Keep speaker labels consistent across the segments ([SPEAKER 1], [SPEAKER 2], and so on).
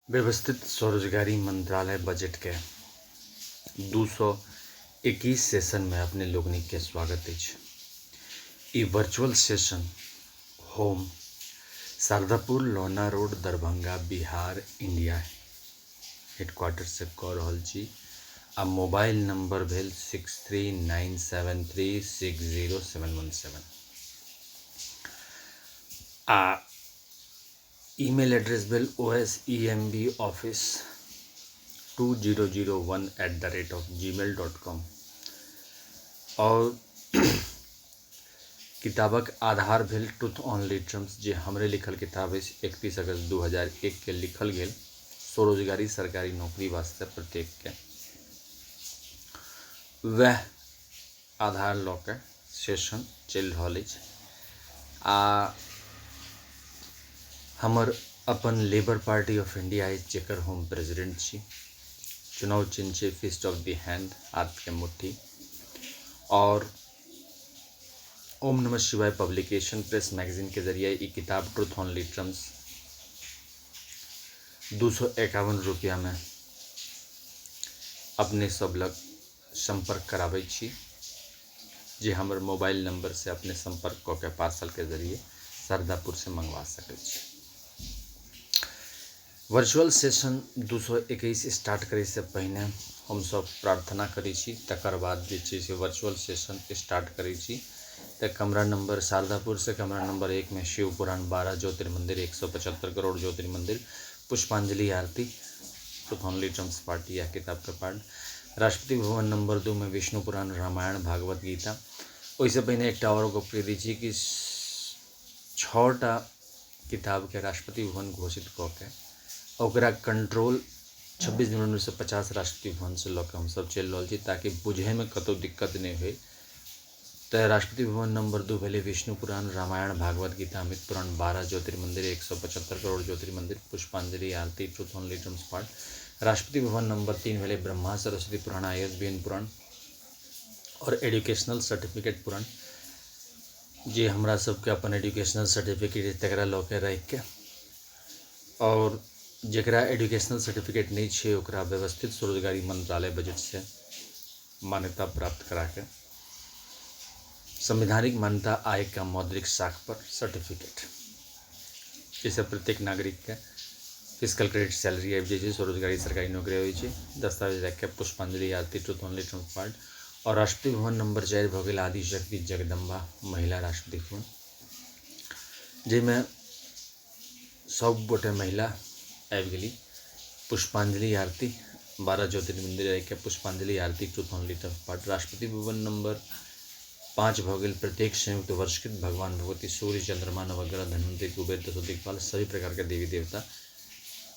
[SPEAKER 1] व्यवस्थित स्वरोजगारी मंत्रालय बजट के 221 सेशन में अपने लोगनी के स्वागत अछि। वर्चुअल सेशन होम शारदापुर लोना road Darbhanga Bihar India headquarter से कऽ रहल छी आ मोबाइल नंबर भेल 6397360717 आ ईमेल एड्रेस भेल osemboffice2001@gmail.com और किताबक आधार भेल ट्रूथ ओनली टर्म्स जे हमरे लिखल किताब अछि 31 अगस्त 2001 के लिखल गेल स्वरोजगारी सरकारी नौकरी वास्ते प्रत्येक के वह आधार लऽ के सेशन चलि रहल अछि। आ हमर अपन लेबर पार्टी ऑफ इंडिया अछि जेकर हम प्रेसिडेंट छी। चुनाव चिन्ह छै फिस्ट ऑफ द हैंड हाथ के मुट्ठी और ओम नमः शिवाय पब्लिकेशन प्रेस मैगजीन के जरिए ये किताब ट्रूथ ओनली टर्म्स 251 रुपया में अपने सब लग संपर्क कराबै छी जे हमर मोबाइल नंबर से अपने संपर्क कऽ के पार्सल के जरिए शारदापुर से मंगवा सकै छी। वर्चुअल सेशन 221 स्टार्ट करे से पहले हम सब प्रार्थना करै छी, तकर बाद जे छै से वर्चुअल सेशन स्टार्ट करै छी। तो कमरा नंबर शारदापुर से कमरा नंबर 1 में शिव पुराण 12 ज्योतिर्मंदिर 175 करोड़ ज्योतिर्मंदिर पुष्पांजलि आरती ट्रूथ ओनली टर्म्स पार्टी या किताब का पाठ। राष्ट्रपति भवन नंबर 2 में विष्णु पुराण रामायण भागवत गीता। वैसे पहले एक और गप कह दी कि 6टा किताब के राष्ट्रपति भवन घोषित कऽ के ओकरा कंट्रोल 26 जनवरी से 50 राष्ट्रपति भवन से लऽ के हम सब चल रहा छी ताकि बुझे में कतौ दिक्कत नहीं हो। तो राष्ट्रपति भवन नंबर 2 भेले विष्णु पुराण रामायण भागवत गीता अमित पुराण 12 ज्योतिर्मंदिर 175 करोड़ ज्योतिर्मंदिर पुष्पांजलि आरती ट्रूथ ओनली टर्म्स पाठ। राष्ट्रपति भवन नंबर 3 भेले ब्रह्मा सरस्वती पुराण ISBN पुराण और एजुकेशनल सर्टिफिकेट पुराण जे हमरा सबके अपन एजुकेशनल सर्टिफिकेट तकरा लऽ के रख के और जकरा एजुकेशनल सर्टिफिकेट नहीं है ओकरा व्यवस्थित स्वरोजगारी मंत्रालय बजट से मान्यता प्राप्त करा के संवैधानिक मान्यता आय का मौद्रिक साख पर सर्टिफिकेट जैसे प्रत्येक नागरिक के फिजिकल क्रेडिट सैलरी आबि जाए स्वरोजगारी सरकारी नौकरी हो दस्तावेज रख के पुष्पांजलि आरती ट्रूथ ओनली टर्म्स पार्ट। और राष्ट्रपति भवन नंबर 4 भऽ गेल आदिशक्ति जगदम्बा महिला राष्ट्रपति भवन जैमें सब गोटे महिला आबि गेली। पुष्पांजलि आरती 12 ज्योतिर्मंदिर के पुष्पांजलि आरती truth only terms part. Rashtrapati Bhavan number 5 भऽ गेल प्रत्येक संयुक्त वर्षकृत भगवान भगवती सूर्य चंद्रमा नवग्रह धन्वंतरि कुबेर दशो दिक्पाल सभी प्रकार के देवी देवता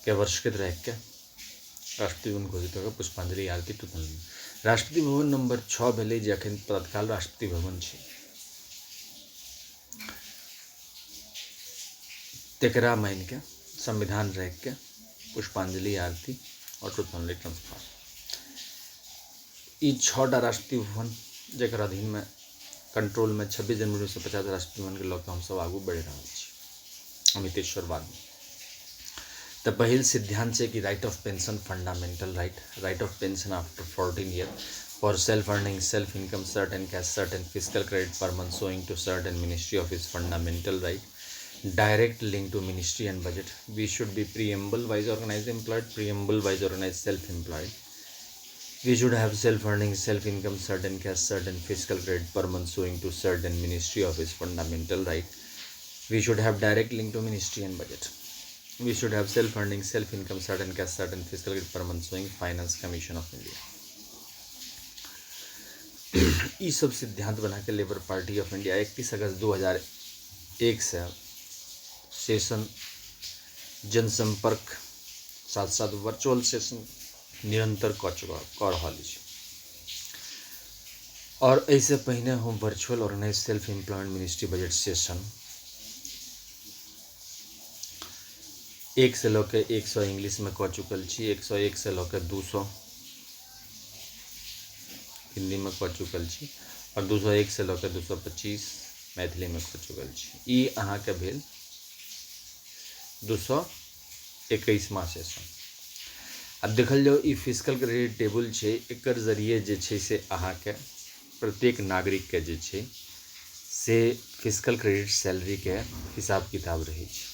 [SPEAKER 1] के वर्षकृत रह के राष्ट्रपति भवन घोषित होकर पुष्पांजलि आरती truth only. Rashtrapati Bhavan number 6 भेलै जे अखन तत्काल राष्ट्रपति भवन छै तेकरा मान के संविधान रख के पुष्पांजलि आरती और truth only terms part. 6टा Rashtrapati Bhavan जकर अधीन में कंट्रोल में 26 जनवरी से 50 राष्ट्रपति भवन के लऽ के हम सब आगू बढ़ि रहल छी अमितेश्वरवाद में। तो पहिल सिद्धांत है कि right of pension fundamental right of pension after 14 year for self earning self income certain cash certain physical credit per month sowing to certain ministry of is fundamental right direct link to ministry and budget. We should be preamble wise organized employed, preamble wise organized self-employed. We should have self-earning, self-income, certain cash, certain fiscal credit per month showing to certain ministry of its fundamental right. We should have direct link to ministry and budget. We should have self-earning, self-income, certain cash, certain fiscal credit per month showing Finance Commission of India. ये सब सिद्धांत बना के labour party of India 31 अगस्त 2001 से session जनसंपर्क साथ साथ virtual session निरंतर कर रहा है। और ऐसे पहले हम virtual organize self employment ministry budget session 1 से लऽ के 100 इंग्लिश में कऽ चुकल छी, 101 से लऽ के 200 हिंदी में कऽ चुकल छी और 201 से लऽ के 225 मैथिली में कऽ चुकल छी। ई अहाँ के भेल 221वां सेशन। अब देखल जाओ ई फिजिकल क्रेडिट टेबल छै, एकर जरिए जे छै से अहाँके प्रत्येक नागरिक के जे छै से फिजिकल क्रेडिट सैलरी के हिसाब किताब रहै छै।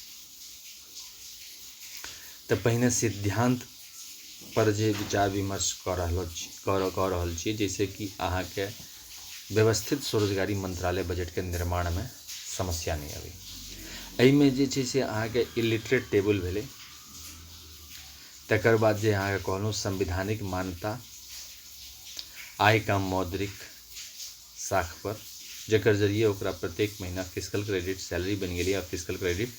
[SPEAKER 1] तऽ पहिने सिद्धांत पर जे विचार विमर्श कऽ रहल छी, जैसे कि अहाँके व्यवस्थित स्वरोजगारी मंत्रालय बजट के निर्माण में समस्या नहीं आवे। एहिमे जे छै से अहाँके इलिटरेट टेबल भेलै, तकर बाद जे अहाँके कहलहुँ संवैधानिक मान्यता आय का मौद्रिक साख पर, जकर जरिए ओकरा प्रत्येक महीना फिजिकल क्रेडिट सैलरी बन गेलै आ फिजिकल क्रेडिट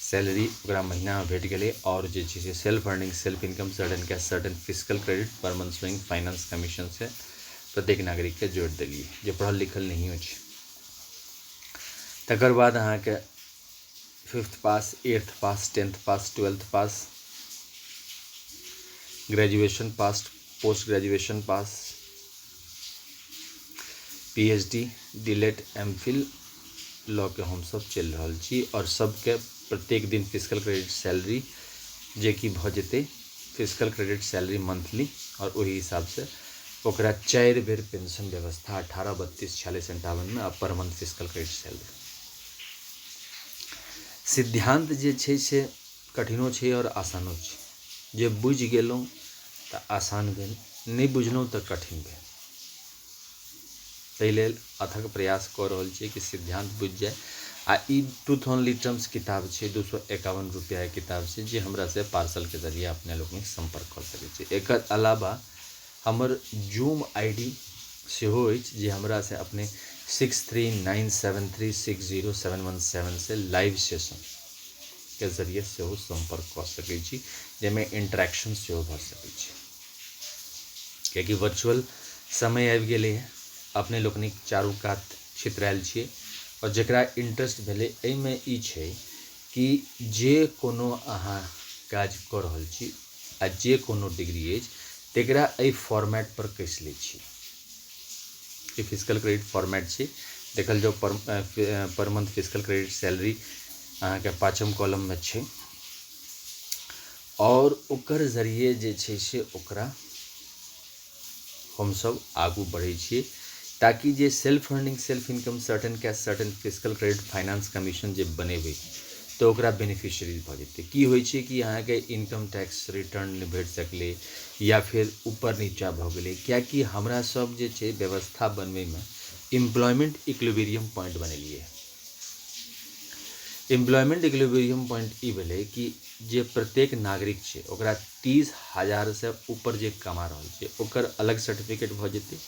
[SPEAKER 1] सैलरी ओकरा महीना में भेट गेलै। और जे छै से self earning self income certain physical credit per month swing finance commission से प्रत्येक नागरिक के जोड़ देलिए जे पढ़ल लिखल नहीं हो। तकर बाद अहाँके 5th पास 8th पास 10th पास 12th पास ग्रेजुएशन पास पोस्ट ग्रेजुएशन पास PhD डीलेट एमफिल लॉ के हम सब चल रहा छी। और सबके प्रत्येक दिन फिजिकल क्रेडिट सैलरी जे कि भ जेते फिजिकल क्रेडिट सैलरी मंथली, और वही हिसाब से ओकरा 4 बेर पेंशन व्यवस्था 18, 32, 46, 58 में per month physical credit salary. सिद्धांत जे छै से कठिनो छै और आसानो छै, जे बुझ गेलौं तऽ आसान भेल, नहीं बुझलौं तऽ कठिन भेल। ताहि लेल अथक प्रयास कऽ रहल छी कि सिद्धांत बुझ जाए। आ ई ट्रूथ ओनली टर्म्स किताब छै, 251 रुपया के किताब छै, जे हमरा से पार्सल के जरिए अपने लोग संपर्क कर सकै छी। एकर अलावा हमर जूम ID सेहो अछि, जे हमरा से अपने 6397360717 से लाइव सेशन के जरिए सेहो संपर्क कर सकै छी, जेमे इंटरेक्शन सेहो भऽ सकै छै। कियाकि वर्चुअल समय आबि गेलै है, अपने लोकनिक चारू कात छितरायल छियै, और जकरा इंटरेस्ट भेलै एहिमे ई छै कि जे कोनो अहाँ काज कऽ रहल छी आ जे कोनो डिग्री अछि तकरा एहि फॉर्मेट पर कसि लै छी। ई फिजिकल क्रेडिट फॉर्मेट छै, देखल जाओ per month physical credit salary अहाँके 5म कॉलम में छै, और ओकर जरिए जे छै से ओकरा हम सब आगू बढ़ै छियै, ताकि जे self earning self income certain physical credit finance commission जे बनेबै तो ओकरा बेनिफिशियरी भऽ जेतै। की होइ छै कि अहाँके इनकम टैक्स रिटर्न नहि भेट सकलै या फिर ऊपर नीचा भऽ गेलै, कियाकि हमरा सब जे छै व्यवस्था बनबैमे एम्प्लॉयमेंट इक्विलिब्रियम पॉइंट बनेलिए। एम्प्लॉयमेंट इक्विलिब्रियम पॉइंट ई भेलै कि जे प्रत्येक नागरिक छै ओकरा 30,000 से ऊपर जे कमा रहल छै ओकर अलग सर्टिफिकेट भऽ जेतै,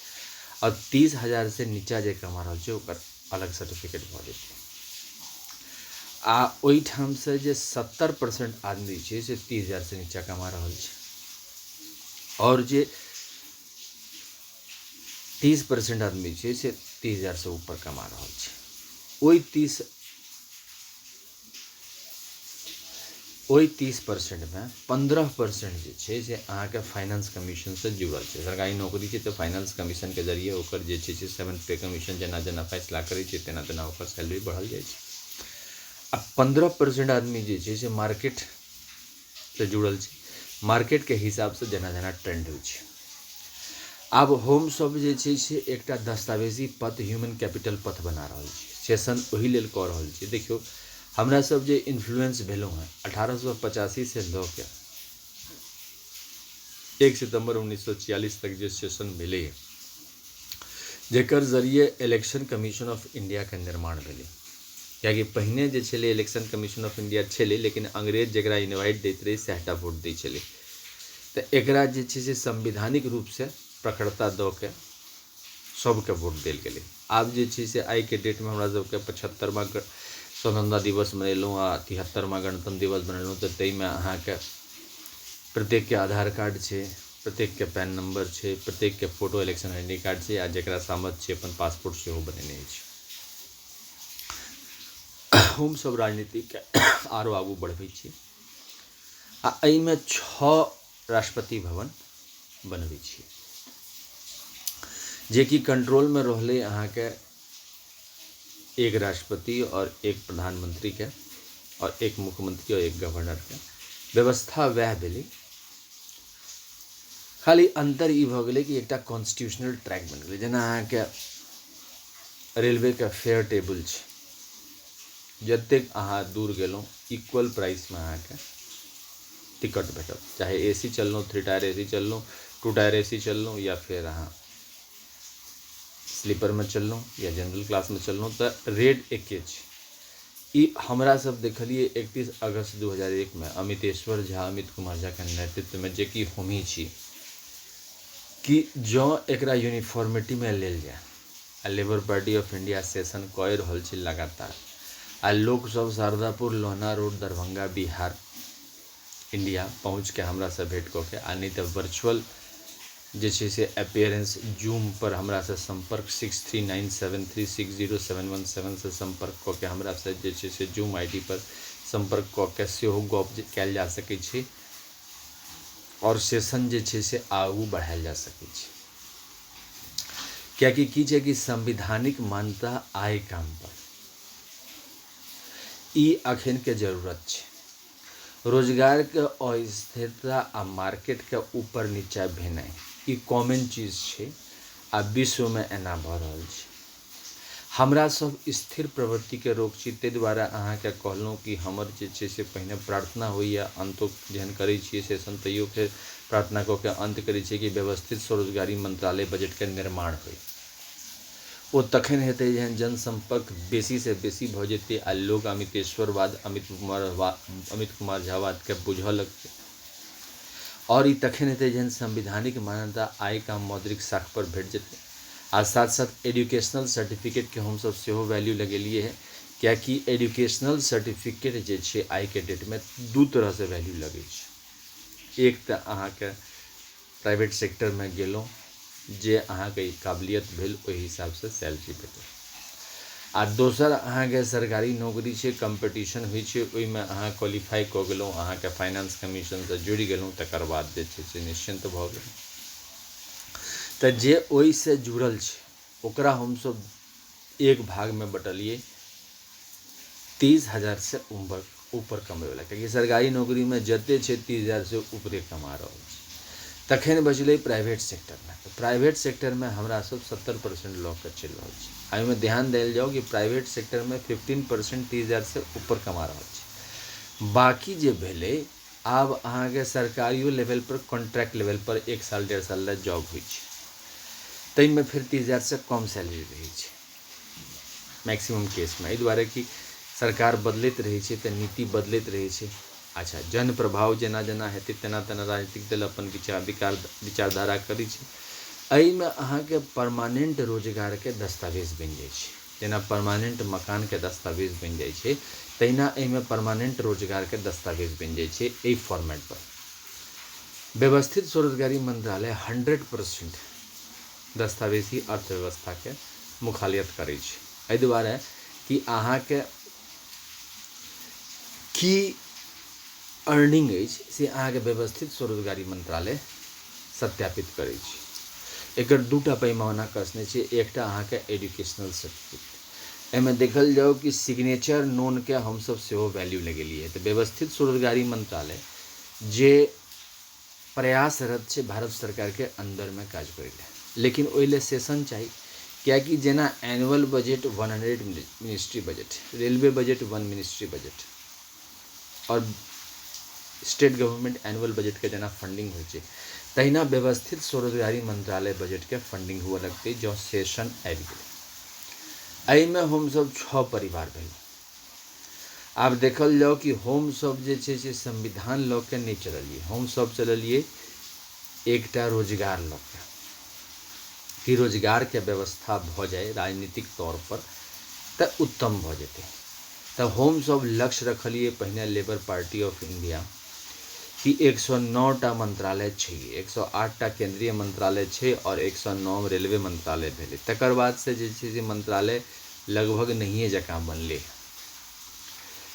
[SPEAKER 1] और 30,000 से नीचा जे कमा रहल छै ओकर अलग सर्टिफिकेट भऽ जेतै। आ ओहिठाम से जे 70% आदमी छै से 30,000 से नीचा कमा रहल छै, और जे 30% आदमी छै से 30,000 से ऊपर कमा रहल छै। ओहि 30% में 15% जे छै से अहाँके फाइनेंस कमीशन से जुड़ल छै। सरकारी नौकरी छै तऽ फाइनेंस कमीशन के जरिए ओकर जे छै से 7th पे कमीशन जेना जेना फैसला करै छै तेना तेना ओकर सैलरी बढ़ल जाइ छै। आ 15% आदमी जे छै से मार्केट से जुड़ल छै, मार्केट के हिसाब से जेना जेना ट्रेंड होइ छै। आब हम सब जे छै से एकटा दस्तावेजी पथ ह्यूमन कैपिटल पथ बना रहल छी, सेशन ओही लेल कऽ रहल छी। देखियौ हमरा सब जे इन्फ्लुएंस भेलौं हैं 1885 से लऽ के 1 सितंबर 1946 तक जे सेशन भेलै, जेकर जरिए इलेक्शन कमीशन ऑफ इंडिया के निर्माण भेलै। कियाकि पहिने जे छलै इलेक्शन कमीशन ऑफ इंडिया छलै, लेकिन अंग्रेज जकरा इनवाइट दैत रहै सएहटा वोट दै छलै। तऽ एकरा जे छै से संवैधानिक रूप से प्रखरता दऽ के सबके वोट देल गेलै। आब जे छै से आइ के डेट में हमरा सबके 75वां स्वतंत्रता दिवस मनेलहुँ आ 73वां गणतंत्र दिवस मनेलहुँ, तऽ ताहिमे अहाँके प्रत्येक के आधार कार्ड छै, प्रत्येक के पैन नंबर छै, प्रत्येक के फोटो इलेक्शन ID कार्ड छै, आ जकरा सामर्थ छै अपन पासपोर्ट सेहो बनेने छै। हम सब राजनीति के आरो आगू बढ़बै छी आ एहिमे 6 राष्ट्रपति भवन बनबै छी, जे कि कंट्रोल में रहलै अहाँके 1 राष्ट्रपति और 1 प्रधानमंत्री के, और 1 मुख्यमंत्री और 1 गवर्नर के। व्यवस्था वह भेलै खाली अंतर ई भ गेलै कि एकटा कॉन्स्टिट्यूशनल ट्रैक बन गेलै। जेना अहाँके रेलवे के फेयर टेबल छै, जतेक अहाँ दूर गेलहुँ इक्वल प्राइसमे अहाँके टिकट भेटत, चाहे AC चललहुँ, 3 टायर AC चललहुँ, 2 टायर AC चललहुँ, या फिर अहाँ स्लीपरमे चललहुँ या जनरल क्लासमे चललहुँ, तऽ रेट एके छै। ई हमरा सब देखलिए 31 अगस्त 2001 में अमितेश्वर झा, अमित कुमार झा के नेतृत्व में, जे कि हमही छी, कि जँ एकरा यूनिफॉर्मिटी में लेल जाए, आ Labour party of India session कऽ रहल छै लगातार, आ लोग सब शारदापुर, लोहना रोड, दरभंगा, बिहार, इंडिया पहुँच के हमरा से भेंट कऽ के, आ नहीं तऽ वर्चुअल जे छै से अपेयरेंस जूम पर हमरा से संपर्क 6397360717 से संपर्क कऽ के हमरा से जे छै से जूम ID पर संपर्क कऽ के सेहो गप कयल जा सकै छै, और सेशन जे छै से आगू बढ़ायल जा सकै छै। कियाकि की छै कि संवैधानिक मान्यता आय काम पर ई अखन के जरूरत छै। रोजगार के अस्थिरता आ मार्केट के ऊपर नीचा भेनाइ ई कॉमन चीज छै, आ विश्व में एना भऽ रहल छै। हमरा सब स्थिर प्रवृत्ति के रोग छी, ताहि दुआरे अहाँके कहलहुँ कि हमर जे छै से पहिने प्रार्थना होइए, अंतो जहन करै छियै सेशन, तैयो फेर प्रार्थना कऽ के अंत करै छियै कि व्यवस्थित स्वरोजगारी मंत्रालय बजट के निर्माण होय। ओ तखन हेतै जहन जनसंपर्क बेसी से बेसी भऽ जेतै, आ लोग अमितेश्वरवाद, अमित कुमार झावाद के बुझऽ लगतै, और ई तखन हेतै जहन संवैधानिक मान्यता आय का मौद्रिक साख पर भेट जेतै। आ साथ साथ एजुकेशनल सर्टिफिकेट के हमसब सेहो वैल्यू लगेलिए है, कियाकि एजुकेशनल सर्टिफिकेट जे छै आइ के डेट में दू तरह से वैल्यू लगै छै। एक तऽ अहाँके प्राइवेट सेक्टर में गेलहुँ, जे अहाँके काबिलियत भेल ओहि हिसाब से सैलरी भेटल, आ दोसर अहाँके सरकारी नौकरी छै, कंपटीशन होइ छै, ओहिमे अहाँ क्वालिफाई कऽ गेलहुँ, अहाँके फाइनेंस कमीशन से जुड़ि गेलहुँ, तकर बाद जे छै से निश्चिंत भऽ गेलहुँ। तऽ जे ओहि से जुड़ल छै ओकरा हमसब एक भाग में बटलिए 30,000 से ऊपर कमबैवला, कियाकि सरकारी नौकरी में जते छै 30,000 से ऊपरे कमा रहल छै। तखन बचलै प्राइवेट सेक्टर में, तो प्राइवेट सेक्टर में हमरा सब 70% लऽ के चलि रहल छै। एहिमे ध्यान देल जाओ कि प्राइवेट सेक्टर में 15% 30,000 से ऊपर कमा रहल छै। बाकी जे भेलै, आब अहाँके सरकारियो लेवल पर, कॉन्ट्रैक्ट लेवल पर 1 साल 1.5 साल लए जॉब होइ छै, ताहिमे फिर 30,000 से कम सैलरी रहै छै मैक्सिमम केस में। एहि दुआरे कि सरकार बदलैत रहै छै तऽ नीति बदलैत रहै छै। अच्छा, जन प्रभाव जेना जेना हेतै तेना तेना राजनीतिक दल अपन विचारधारा करै छै। एहिमे अहाँके परमानेंट रोजगार के दस्तावेज बनि जाइ छै, जेना परमानेंट मकान के दस्तावेज बनि जाइ छै, तहिना एहिमे परमानेंट रोजगार के दस्तावेज बनि जाइ छै। एहि फॉर्मेट पर व्यवस्थित स्वरोजगारी मंत्रालय 100% दस्तावेजी अर्थव्यवस्था के मुखालियत करै छै। एहि दुआरे कि अहाँके की अर्निंग अछि से अहाँके व्यवस्थित स्वरोजगारी मंत्रालय सत्यापित करै छै। एकर दूटा पैमाना कसने छै, एकटा अहाँके एजुकेशनल सर्टिफिकेट। एहिमे देखल जाओ कि सिग्नेचर नोन के हमसब सेहो वैल्यू लगेलिए। तऽ व्यवस्थित स्वरोजगारी मंत्रालय जे प्रयासरत छै भारत सरकार के अंदर में काज करै लए, लेकिन ओहि लेल सेशन चाही। कियाकि जेना annual budget 100 ministry budget, railway budget 1 ministry budget, और स्टेट गवर्नमेंट एनुअल बजट के जेना फंडिंग होइ छै, तहिना व्यवस्थित स्वरोजगारी मंत्रालय बजट के फंडिंग हुए लगतै जँ सेशन आबि गेलै। एहिमे हमसब 6 परिवार भेलहुँ। आब देखल जाओ कि हमसब जे छै से संविधान लऽ के नहि चललिए, हमसब चललिए एकटा रोजगार लऽ के, कि रोजगार के व्यवस्था भऽ जाए राजनीतिक तौर पर तऽ उत्तम भऽ जेतै। तऽ हमसब लक्ष्य रखलिए पहिने लेबर पार्टी ऑफ इंडिया कि 109टा मंत्रालय छै, 108टा केंद्रीय मंत्रालय छै, और 109 रेलवे मंत्रालय भेलै। तकर बाद से जे छै से मंत्रालय लगभग नहिए जकाँ बनलै।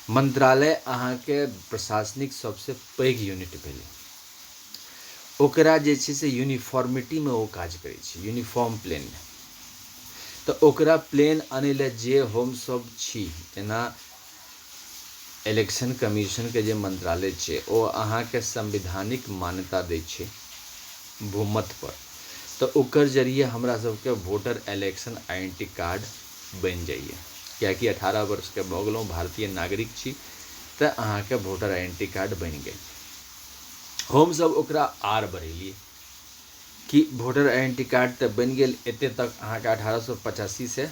[SPEAKER 1] मंत्रालय अहाँके प्रशासनिक सबसे पैघ यूनिट भेलै, ओकरा जे छै से यूनिफॉर्मिटी में ओ काज करै छै, यूनिफॉर्म प्लेन में। तऽ ओकरा प्लेन आनै लए जे हमसब छी, जेना इलेक्शन कमीशन के जे मंत्रालय छै, ओ अहाँके संवैधानिक मान्यता दै छै भूमध्य पर, तो ओकर जरिए हमरा सबके वोटर इलेक्शन आइडेंटिटी कार्ड बन जाइए। किएकि 18 वर्ष के भऽ गेलहुँ, भारतीय नागरिक छी, तऽ अहाँके वोटर आइडेंटिटी कार्ड बनि गेल। हम सब ओकरा आर बढ़ेलिए कि वोटर आइडेंटिटी कार्ड तऽ बनि गेल, एते तक अहाँके 1885 से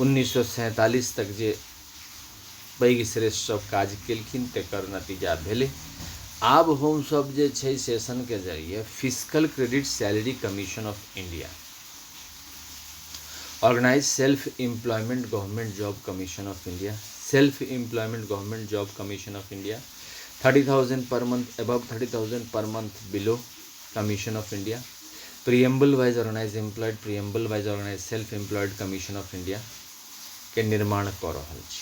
[SPEAKER 1] 1947 तक जे पैघ श्रेष्ठ सब काज केलखिन तकर नतीजा भेलै। आब हम सब जे छै सेशन के जरिए physical credit salary commission of India, organize self employment government job commission of India, self employment government job commission of India, 30,000 per month, above 30,000 per month, below commission of India, preamble wise organize employed, preamble wise organize self employed commission of India के निर्माण कर रहल छी।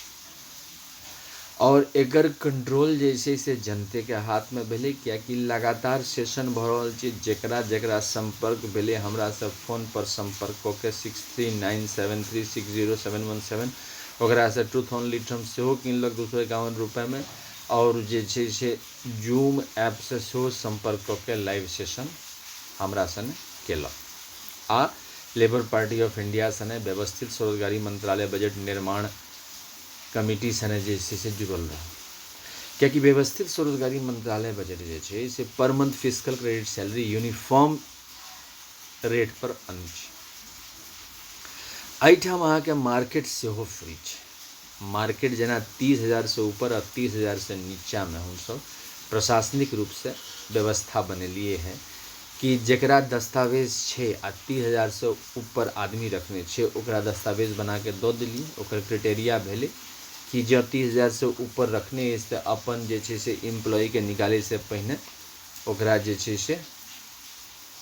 [SPEAKER 1] और एकर control जैसे से जनते के हाथ में भेले, कियाकि लगातार सेशन भ रहल छै। जेकरा जेकरा संपर्क भेले हमरा सब फोन पर संपर्क कऽ के 6397360717 ओकरा से ट्रूथ ओनली ट्रम्प सेहो किनलक 251 रुपये में। और जे छै से जूम ऐप से सेहो संपर्क कऽ के लाइव सेशन हमरा सने केलक। आ लेबर पार्टी ऑफ इंडिया सने व्यवस्थित स्वरोजगारी मंत्रालय बजट निर्माण कमिटी सने जे से जुड़ल रहा। कियाकि व्यवस्थित स्वरोजगारी मंत्रालय बजट जे छै से per month physical credit salary uniform rate पर अन छै। एहिठाम अहाँके मार्केट सेहो फ्री छै। मार्केट जेना 30,000 से ऊपर और 30,000 से नीचा में हम सब प्रशासनिक रूप से व्यवस्था बनेलिए हैं कि जेकरा दस्तावेज छे आ 30,000 से ऊपर आदमी रखने छे ओकरा दस्तावेज बना के दऽ देलिए। ओकर क्राइटेरिया भेले कि जो 30,000 से ऊपर रखने अछि तऽ अपन जे छै से एम्प्लॉय के निकाले से पहले ओकरा जे छै से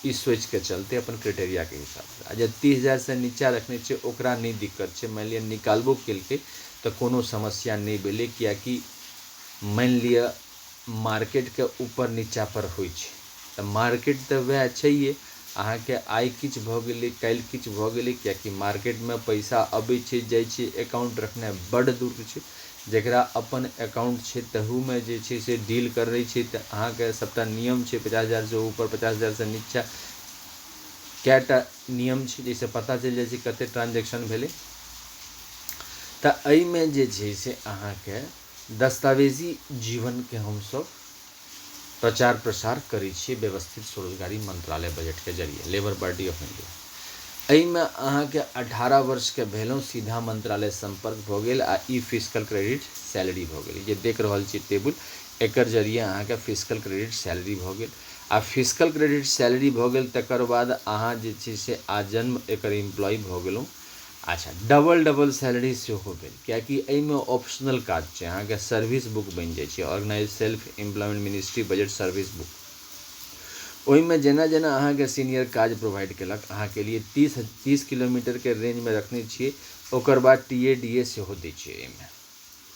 [SPEAKER 1] ई सोच के चलते अपन क्राइटेरिया के हिसाब से। आ जब 30,000 से नीचा रखने छे ओकरा नहीं दिक्कत छे, मान लिया निकालबो केलकै तो कोनो समस्या नहीं भेले। कियाकि मान लिया मार्केट के ऊपर नीचा पर होइ छै तऽ मार्केट तऽ वह छैहे, अहाँके आइ किछु भऽ गेलै काल्हि किछु भऽ गेलै। कियाकि मार्केट में पैसा अबै छै जाइ छै, अकाउंट रखनाइ बड़ दूर छै। जकरा अपन अकाउंट छै तहू में जे छै से डील करै छै तऽ अहाँके सबटा नियम छै। 50,000 से ऊपर 50,000 से नीचा कैटा नियम छै जैसे पता चलि जाइ छै कते ट्रांजेक्शन भेलै। तऽ एहिमे जे छै से अहाँके दस्तावेजी जीवन के हम सब प्रचार प्रसार करै छियै व्यवस्थित स्वरोजगारी मंत्रालय बजट के जरिए लेबर पार्टी ऑफ इंडिया। एहिमे अहाँके 18 वर्ष के भेलहुँ सीधा मंत्रालय संपर्क भऽ गेल आ ई फिजिकल क्रेडिट सैलरी भऽ गेल। जे देख रहल छी टेबुल एकर जरिए अहाँके फिजिकल क्रेडिट सैलरी भऽ गेल। आ फिजिकल क्रेडिट सैलरी भऽ गेल तकर बाद अहाँ जे छै से आजन्म एकर एम्प्लॉय भऽ गेलहुँ। अच्छा, डबल सैलरी सेहो भेल। कियाकि एहिमे ऑप्शनल काज छै, अहाँके सर्विस बुक बनि जाइ छै, organize self employment ministry budget service book. ओहिमे जेना जेना अहाँके सीनियर काज प्रोवाइड केलक अहाँके लिए 30 किलोमीटर के रेंज में रखने छियै। ओकर बाद TADA सेहो दै छै। एहिमे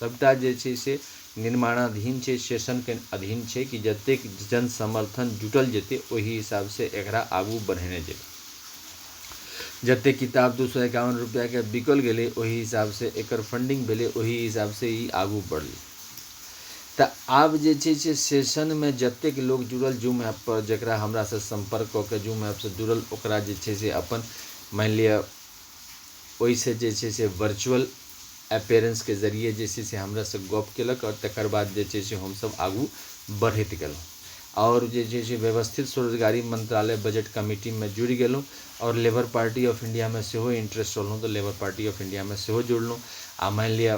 [SPEAKER 1] सबटा जे छै से निर्माणाधीन छै, सेशन के अधीन छै कि जतेक जन समर्थन जुटल जेतै ओहि हिसाब से एकरा आगू बढ़ेने जेतै। जते किताब 251 रुपया के बिकल गेलै ओहि हिसाब से एकर फंडिंग भेलै, ओहि हिसाब से ई आगू बढ़लै। तऽ आब जे छै से सेशन में जतेक लोग जुड़ल जूम ऐप पर जकरा हमरा से संपर्क कऽ के जूम ऐप से जुड़ल ओकरा जे छै से अपन मान लिया ओहिसे जे छै से वर्चुअल अपीयरेंस के जरिए जे छै से हमरा से गप केलक और तकर बाद जे छै से हम सब आगू बढ़ैत गेलहुँ। और जे छै से व्यवस्थित स्वरोजगारी मंत्रालय बजट कमिटी में जुड़ि गेलहुँ और लेबर पार्टी ऑफ इंडिया में सेहो इंटरेस्ट रहलहुँ तऽ लेबर पार्टी ऑफ इंडिया में सेहो जुड़लहुँ। आ मान लिया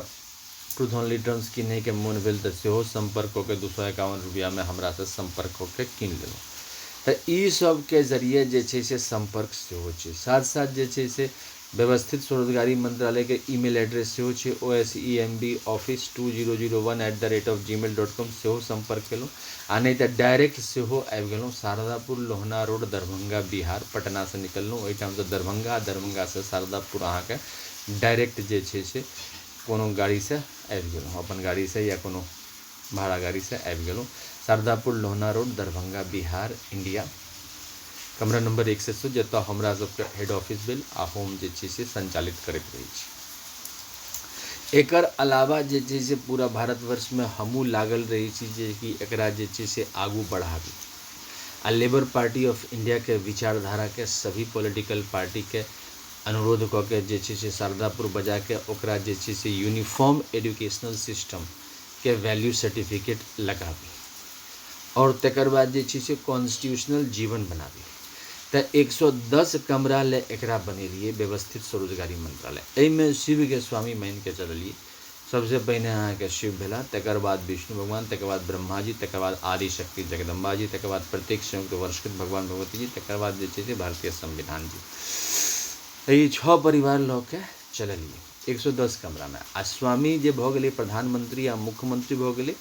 [SPEAKER 1] ट्रूथ ओनली टर्म्स किनै के मोन भेल तऽ सेहो संपर्क कऽ के 251 रुपया में हमरा से संपर्क कऽ के कीन लेलहुँ। तऽ ई सब के जरिए जे छै से संपर्क सेहो छै। साथ साथ जे छै से व्यवस्थित स्वरोजगारी मंत्रालय के ईमेल एड्रेस सेहो छै osemdoffice2001@gmail.com सेहो संपर्क केलहुँ। आ नहीं तऽ डायरेक्ट सेहो आबि गेलहुँ शारदापुर लोहना रोड दरभंगा बिहार। पटना से निकललहुँ ओहिठाम से दरभंगा, दरभंगा से शारदापुर अहाँके डायरेक्ट जे छै से कोनो गाड़ी से आबि गेलहुँ, अपन गाड़ी से या कोनो भाड़ा गाड़ी से आबि गेलहुँ। शारदापुर लोहना रोड दरभंगा बिहार इंडिया, कमरा नंबर 100 जतऽ हमरा सबके हेड ऑफिस भेल आ हम जे छै से संचालित करैत रहै छी। एकर अलावा जे छै से पूरा भारतवर्ष में हमहूँ लागल रहै छी जे कि एकरा जे छै से आगू बढ़ाबी। आ लेबर पार्टी ऑफ इंडिया के विचारधारा के सभी पॉलिटिकल पार्टी के अनुरोध कऽ के जे छै से शारदापुर बजा के ओकरा जे छै से यूनिफॉर्म एजुकेशनल सिस्टम के वैल्यू सर्टिफिकेट लगाबी और तकर बाद जे छै से कॉन्स्टिट्यूशनल जीवन बनाबी। तो 110 कमरा ले एकरा बनेलिए व्यवस्थित स्वरोजगारी मंत्रालय। एहिमे शिव के स्वामी मान के चलिए। सबसे पहले अहाँ के शिव भेला, तकर बाद विष्णु भगवान, तकर बाद ब्रह्मा जी, तकर बाद आदि शक्ति जगदम्बा जी, तकर बाद प्रत्येक संयुक्त वर्षकृत भगवान भगवती जी, तकर बाद जे छै से भारतीय संविधान जी। ये 6 परिवार लऽ के चलिए 110 कमरा में। आ स्वामी जे भऽ गेलै प्रधानमंत्री आ मुख्यमंत्री भऽ गेलै,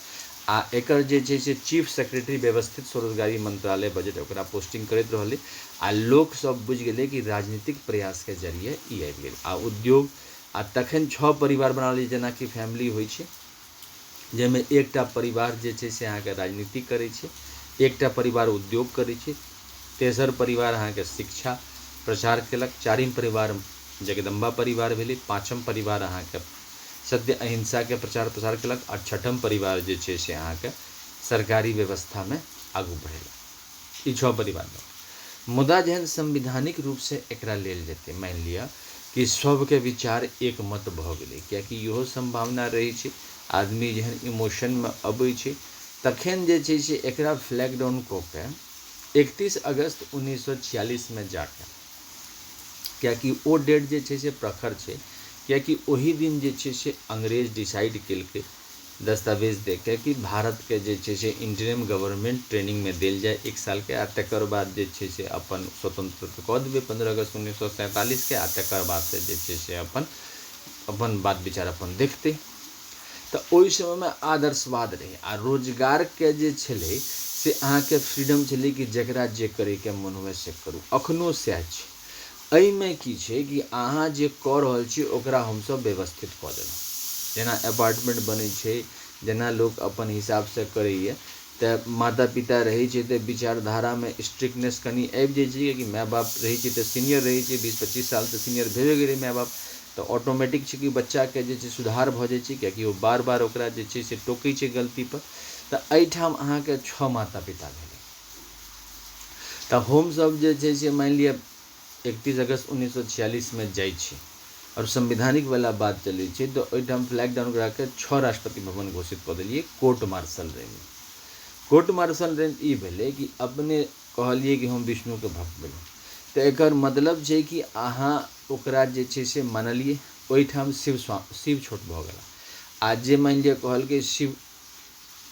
[SPEAKER 1] आ एकर जे छै से चीफ सेक्रेटरी व्यवस्थित स्वरोजगारी मंत्रालय बजट ओकरा पोस्टिंग करैत रहलै। आ लोक सब बुझि गेलै कि राजनीतिक प्रयास के जरिए ई आबि गेल। आ उद्योग आ तखन 6 परिवार बना ली, जेना कि फैमिली होइ छै, जाहिमे एकटा परिवार जे छै से अहाँके राजनीति करै छै, एकटा परिवार उद्योग करै छै, तेसर परिवार अहाँके शिक्षा प्रचार केलक, चारिम परिवार जगदम्बा परिवार भेलै, पाँचम परिवार अहाँके सत्य अहिंसा के प्रचार प्रसार केलक, और छठम परिवार जे छै से अहाँके सरकारी व्यवस्था में आगू बढ़ेलक। ई 6 परिवार में मुदा जहन संवैधानिक रूप से एकरा लेल जेतै, मान लिअ कि सबके विचार एक मत भऽ गेलै, कियाकि इहो संभावना रहै छै आदमी जहन इमोशन में अबै छै तखन जे छै से एकरा फ्लैग डाउन कऽ के 31 अगस्त 1946 में जाके, कियाकि ओ डेट जे छै से प्रखर छै, कियाकि ओही दिन जे छै से अंग्रेज डिसाइड केलकै दस्तावेज देके कि भारत के जे छै से इंटरिम गवर्नमेंट ट्रेनिंग में देल जाए 1 साल के, आ तकर बाद जे छै से अपन स्वतंत्र कऽ देबै 15 अगस्त 1947 के, आ तकर बाद से जे छै से अपन बात विचार अपन देखतै। तो ओहि समय में आदर्शवाद रहे, आ रोजगार के जे छलै से अहाँके फ्रीडम छलै कि जकरा जे करे के मन हुए से करू। अखनो सएह छै। एहिमे की छै कि अहाँ जे कऽ रहल छी ओकरा हमसब व्यवस्थित कऽ देलहुँ। जेना अपार्टमेंट बनै छै, जेना लोग अपन हिसाब से करैए, तऽ माता पिता रहै छै तऽ विचारधारा में स्ट्रिक्टनेस कनि आबि जाइ छै, कि माय बाप रहै छै तऽ सीनियर रहै छै, 20-25 साल तऽ सीनियर भेबे गेलै माय बाप, तऽ ऑटोमेटिक छै कि बच्चा के जे छै सुधार भऽ जाइ छै, कियाकि ओ बार बार ओकरा जे छै से टोकै छै गलती पर। तऽ एहिठाम अहाँके 6 माता पिता भेलै। तऽ हमसब जे छै से मानि लिअ 31 अगस्त 1946 में जाइ छी और संवैधानिक वाला बात चलै छै, तो ओहिठाम फ्लैग डाउन करा के 6 राष्ट्रपति भवन घोषित कऽ देलिए court martial range. Court martial range ई भेलै कि अपने कहलिए कि हम विष्णु के भक्त भेलहुँ, तो एकर मतलब छै कि अहाँ ओकरा जे छै से मानलिए, ओहिठाम शिव छोट भऽ गेला, आ जे मानि लिअ कहलकै शिव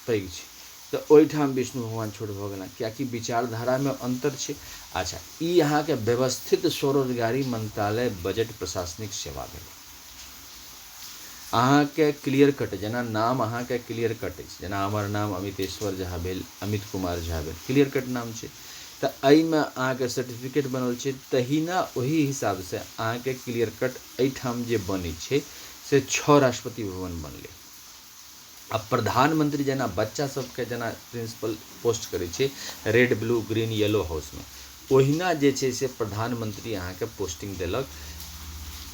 [SPEAKER 1] पैघ छै तो ओहिठाम विष्णु भगवान छोट भऽ गेला, कियाकि विचारधारा में अंतर छै। अच्छा, ई अहाँके व्यवस्थित स्वरोजगारी मंत्रालय बजट प्रशासनिक सेवा भेलै। अहाँके क्लियर कट, जेना नाम अहाँके क्लियर कट अछि, जेना हमर नाम अमितेश्वर झा भेल, अमित कुमार झा भेल, क्लियर कट नाम छै, तऽ एहिमे अहाँके सर्टिफिकेट बनल छै, तहिना ओही हिसाब से अहाँके क्लियर कट एहिठाम जे बनै छै से 6 राष्ट्रपति भवन बनलै। अब प्रधानमंत्री जेना बच्चा सबके जेना प्रिंसिपल पोस्ट करै छै red blue green yellow house में, ओहिना जे छै से प्रधानमंत्री अहाँके पोस्टिंग देलक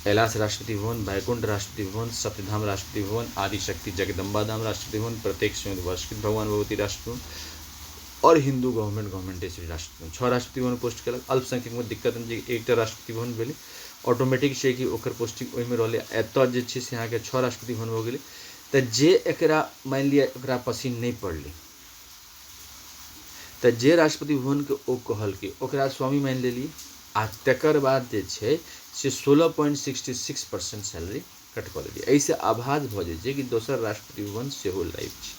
[SPEAKER 1] कैलाश राष्ट्रपति भवन, बैकुंठ राष्ट्रपति भवन, सत्यधाम राष्ट्रपति भवन, आदिशक्ति जगदम्बा धाम राष्ट्रपति भवन, प्रत्येक संयुक्त वर्षकृत भगवान भगवती राष्ट्रपति भवन और हिंदू गवर्नमेंटेसरी राष्ट्रपति भवन। 6 राष्ट्रपति भवन पोस्ट केलक। अल्पसंख्यक में दिक्कत नहि छै, एकटा राष्ट्रपति भवन भेलै, ऑटोमेटिक छै कि ओकर पोस्टिंग ओहिमे रहलै। एतऽ जे छै से अहाँके 6 राष्ट्रपति भवन भऽ गेलै। तो जे एकरा मान लिया ओकरा पसीन नहीं पड़लै, तो जे राष्ट्रपति भवन के ओ कहलकै ओकरा स्वामी मान लेलिए, आ तकर बाद जे छै से 16.66% सैलरी कट कऽ देलिए। एहिसँ आभास भऽ जाइ छै कि दोसर राष्ट्रपति भवन सेहो लाइव छै।